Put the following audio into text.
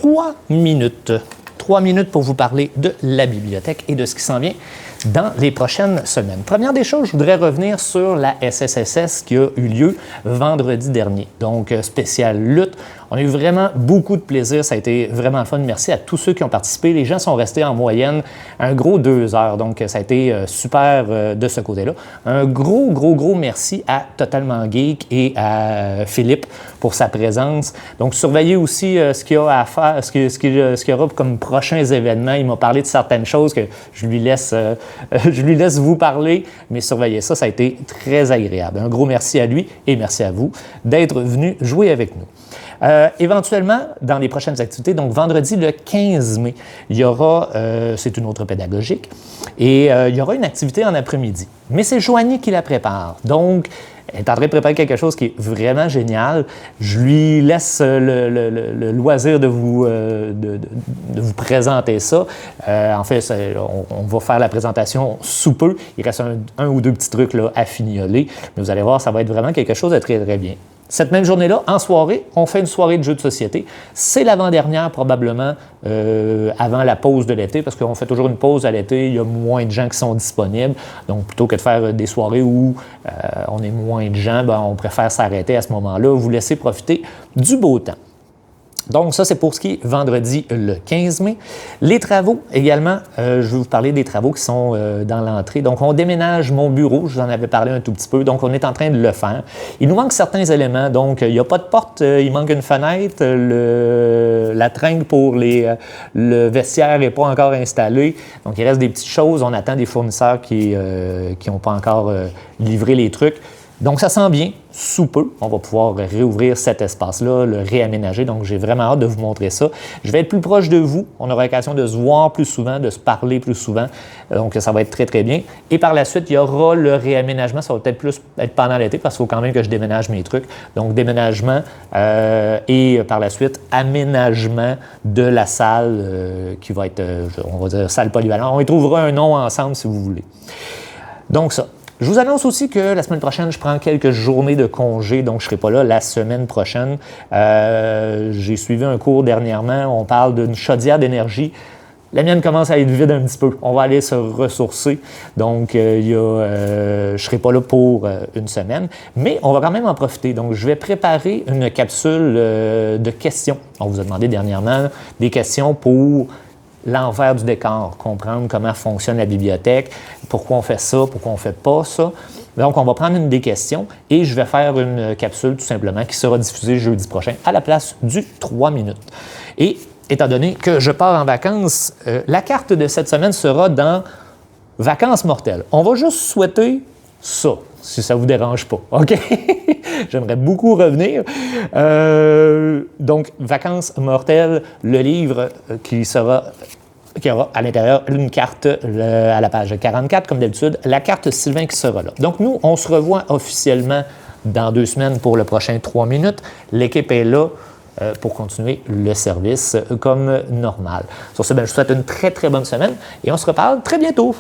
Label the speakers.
Speaker 1: 3 minutes. 3 minutes pour vous parler de la bibliothèque et de ce qui s'en vient dans les prochaines semaines. Première des choses, je voudrais revenir sur la SSSS qui a eu lieu vendredi dernier. Donc, spéciale lutte. On a eu vraiment beaucoup de plaisir. Ça a été vraiment fun. Merci à tous ceux qui ont participé. Les gens sont restés en moyenne un gros 2 heures. Donc, ça a été super de ce côté-là. Un gros merci à Totalement Geek et à Philippe pour sa présence. Donc, surveillez aussi ce qu'il y a à faire, ce qu'il y aura comme prochains événements. Il m'a parlé de certaines choses que je lui laisse vous parler, mais surveillez ça. Ça a été très agréable. Un gros merci à lui et merci à vous d'être venu jouer avec nous. Éventuellement, dans les prochaines activités, donc vendredi le 15 mai, il y aura, c'est une autre pédagogique, et il y aura une activité en après-midi. Mais c'est Joanie qui la prépare. Donc, elle est en train de préparer quelque chose qui est vraiment génial. Je lui laisse le loisir de vous présenter ça. En fait, on va faire la présentation sous peu. Il reste un ou deux petits trucs là, à fignoler. Mais vous allez voir, ça va être vraiment quelque chose de très, très bien. Cette même journée-là, en soirée, on fait une soirée de jeux de société. C'est l'avant-dernière probablement avant la pause de l'été, parce qu'on fait toujours une pause à l'été, il y a moins de gens qui sont disponibles. Donc, plutôt que de faire des soirées où on est moins de gens, ben, on préfère s'arrêter à ce moment-là, vous laisser profiter du beau temps. Donc, ça, c'est pour ce qui est vendredi le 15 mai. Les travaux, également, je vais vous parler des travaux qui sont dans l'entrée. Donc, on déménage mon bureau, je vous en avais parlé un tout petit peu, donc on est en train de le faire. Il nous manque certains éléments, donc il n'y a pas de porte, il manque une fenêtre, la tringle pour le vestiaire n'est pas encore installée, donc il reste des petites choses, on attend des fournisseurs qui n'ont pas encore livré les trucs. Donc, ça sent bien, sous peu. On va pouvoir réouvrir cet espace-là, le réaménager. Donc, j'ai vraiment hâte de vous montrer ça. Je vais être plus proche de vous. On aura l'occasion de se voir plus souvent, de se parler plus souvent. Donc, ça va être très, très bien. Et par la suite, il y aura le réaménagement. Ça va peut-être plus être pendant l'été parce qu'il faut quand même que je déménage mes trucs. Donc, déménagement et par la suite, aménagement de la salle qui va être, on va dire, salle polyvalente. On y trouvera un nom ensemble si vous voulez. Donc, ça. Je vous annonce aussi que la semaine prochaine, je prends quelques journées de congé, donc je ne serai pas là la semaine prochaine. J'ai suivi un cours dernièrement, on parle d'une chaudière d'énergie. La mienne commence à être vide un petit peu. On va aller se ressourcer. Donc, je ne serai pas là pour une semaine, mais on va quand même en profiter. Donc, je vais préparer une capsule de questions. On vous a demandé dernièrement des questions pour l'envers du décor, comprendre comment fonctionne la bibliothèque, pourquoi on fait ça, pourquoi on ne fait pas ça. Donc, on va prendre une des questions et je vais faire une capsule tout simplement qui sera diffusée jeudi prochain à la place du 3 minutes. Et étant donné que je pars en vacances, la carte de cette semaine sera dans Vacances mortelles. On va juste souhaiter ça, si ça ne vous dérange pas, OK? J'aimerais beaucoup revenir. Donc, Vacances mortelles, le livre qui aura à l'intérieur une carte à la page 44, comme d'habitude, la carte Sylvain qui sera là. Donc, nous, on se revoit officiellement dans 2 semaines pour le prochain 3 minutes. L'équipe est là pour continuer le service comme normal. Sur ce, je vous souhaite une très, très bonne semaine et on se reparle très bientôt.